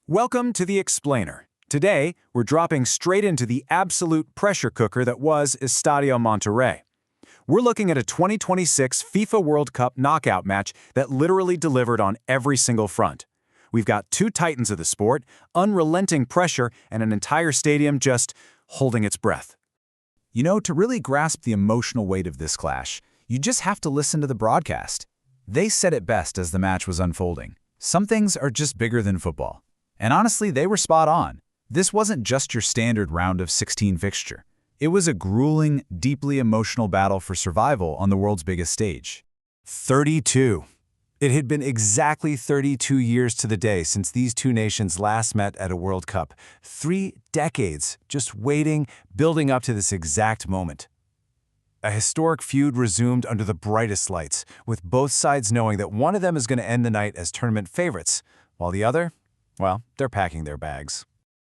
Welcome to The Explainer. Today, we're dropping straight into the absolute pressure cooker that was Estadio Monterrey. We're looking at a 2026 FIFA World Cup knockout match that literally delivered on every single front. We've got two titans of the sport, unrelenting pressure, and an entire stadium just holding its breath. To really grasp the emotional weight of this clash, you just have to listen to the broadcast. They said it best as the match was unfolding. Some things are just bigger than football. And honestly, they were spot on. This wasn't just your standard round of 16 fixture. It was a grueling, deeply emotional battle for survival on the world's biggest stage. 32. It had been exactly 32 years to the day since these two nations last met at a World Cup. 3 decades just waiting, building up to this exact moment. A historic feud resumed under the brightest lights, with both sides knowing that one of them is going to end the night as tournament favorites, while the other, well, they're packing their bags.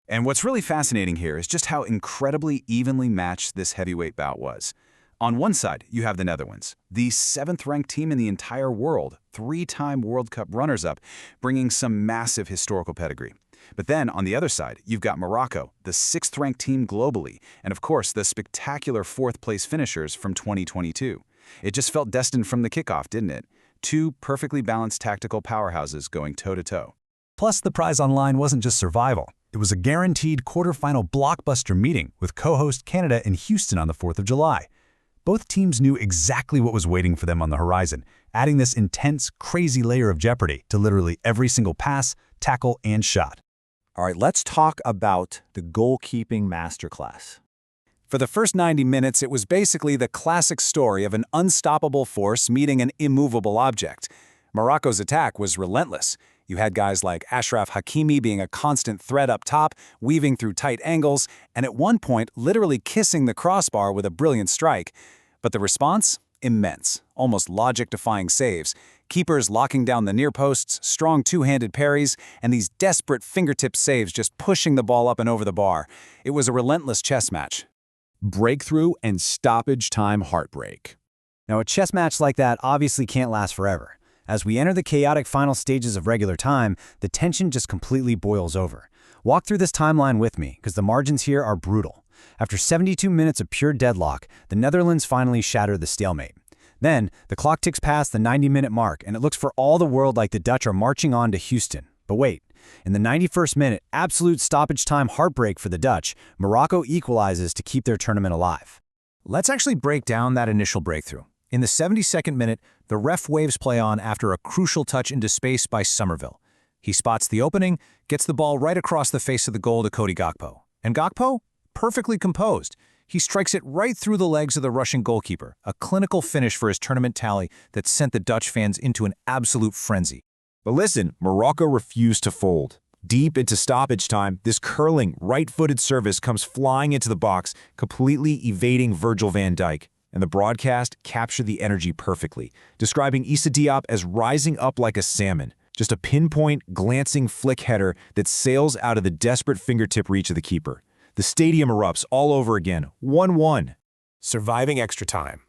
And what's really fascinating here is just how incredibly evenly matched this heavyweight bout was. On one side, you have the Netherlands, the 7th-ranked team in the entire world, 3-time World Cup runners-up, bringing some massive historical pedigree. But then, on the other side, you've got Morocco, the 6th-ranked team globally, and of course, the spectacular 4th-place finishers from 2022. It just felt destined from the kickoff, didn't it? Two perfectly balanced tactical powerhouses going toe-to-toe. Plus, the prize on line wasn't just survival. It was a guaranteed quarterfinal blockbuster meeting with co-host Canada in Houston on the 4th of July. Both teams knew exactly what was waiting for them on the horizon, adding this intense, crazy layer of jeopardy to literally every single pass, tackle, and shot. All right, let's talk about the goalkeeping masterclass. For the first 90 minutes, it was basically the classic story of an unstoppable force meeting an immovable object. Morocco's attack was relentless. You had guys like Achraf Hakimi being a constant threat up top, weaving through tight angles, and at one point literally kissing the crossbar with a brilliant strike. But the response? Immense, almost logic-defying saves. Keepers locking down the near posts, strong two-handed parries, and these desperate fingertip saves just pushing the ball up and over the bar. It was a relentless chess match. Breakthrough and stoppage time heartbreak. Now, a chess match like that obviously can't last forever. As we enter the chaotic final stages of regular time, the tension just completely boils over. Walk through this timeline with me, because the margins here are brutal. After 72 minutes of pure deadlock, the Netherlands finally shattered the stalemate. Then, the clock ticks past the 90-minute mark, and it looks for all the world like the Dutch are marching on to Houston. But wait, in the 91st minute, absolute stoppage time heartbreak for the Dutch, Morocco equalizes to keep their tournament alive. Let's actually break down that initial breakthrough. In the 72nd minute, the ref waves play on after a crucial touch into space by Somerville. He spots the opening, gets the ball right across the face of the goal to Cody Gakpo. And Gakpo? Perfectly composed. He strikes it right through the legs of the Russian goalkeeper, a clinical finish for his tournament tally that sent the Dutch fans into an absolute frenzy. But listen, Morocco refused to fold. Deep into stoppage time, this curling, right-footed service comes flying into the box, completely evading Virgil van Dijk. And the broadcast captured the energy perfectly, describing Issa Diop as rising up like a salmon, just a pinpoint, glancing flick header that sails out of the desperate fingertip reach of the keeper. The stadium erupts all over again, 1-1. Surviving extra time.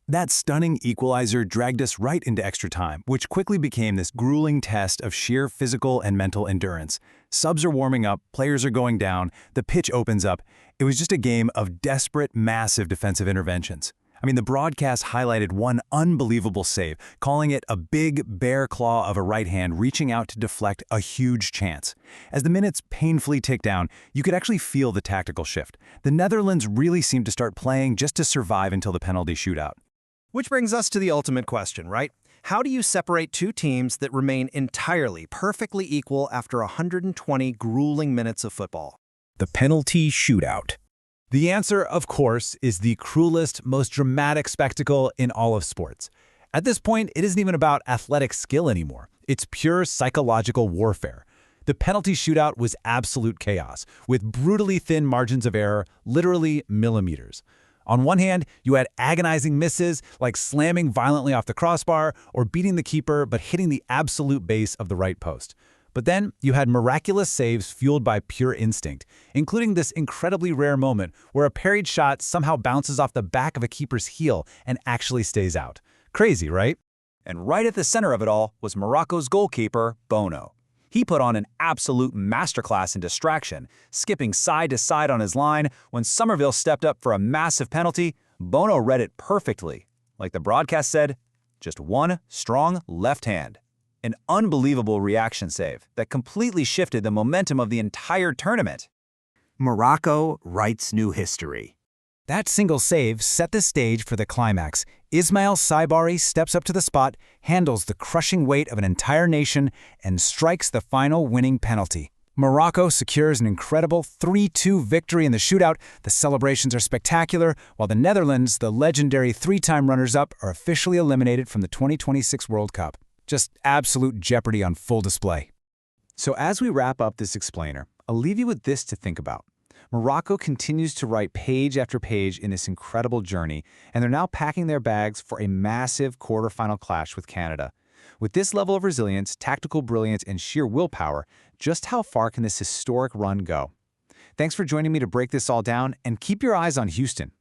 That stunning equalizer dragged us right into extra time, which quickly became this grueling test of sheer physical and mental endurance. Subs are warming up, players are going down, the pitch opens up. It was just a game of desperate, massive defensive interventions. I mean, the broadcast highlighted one unbelievable save, calling it a big, bare claw of a right hand reaching out to deflect a huge chance. As the minutes painfully ticked down, you could actually feel the tactical shift. The Netherlands really seemed to start playing just to survive until the penalty shootout. Which brings us to the ultimate question, right? How do you separate two teams that remain entirely, perfectly equal after 120 grueling minutes of football? The penalty shootout. The answer, of course, is the cruelest, most dramatic spectacle in all of sports. At this point, it isn't even about athletic skill anymore. It's pure psychological warfare. The penalty shootout was absolute chaos, with brutally thin margins of error, literally millimeters. On one hand, you had agonizing misses like slamming violently off the crossbar or beating the keeper but hitting the absolute base of the right post. But then you had miraculous saves fueled by pure instinct, including this incredibly rare moment where a parried shot somehow bounces off the back of a keeper's heel and actually stays out. Crazy, right? And right at the center of it all was Morocco's goalkeeper, Bono. He put on an absolute masterclass in distraction, skipping side to side on his line. When Somerville stepped up for a massive penalty, Bono read it perfectly. Like the broadcast said, just one strong left hand. An unbelievable reaction save that completely shifted the momentum of the entire tournament. Morocco writes new history. That single save set the stage for the climax. Ismail Saibari steps up to the spot, handles the crushing weight of an entire nation, and strikes the final winning penalty. Morocco secures an incredible 3-2 victory in the shootout. The celebrations are spectacular, while the Netherlands, the legendary three-time runners-up, are officially eliminated from the 2026 World Cup. Just absolute jeopardy on full display. So as we wrap up this explainer, I'll leave you with this to think about. Morocco continues to write page after page in this incredible journey, and they're now packing their bags for a massive quarterfinal clash with Canada. With this level of resilience, tactical brilliance, and sheer willpower, just how far can this historic run go? Thanks for joining me to break this all down, and keep your eyes on Houston.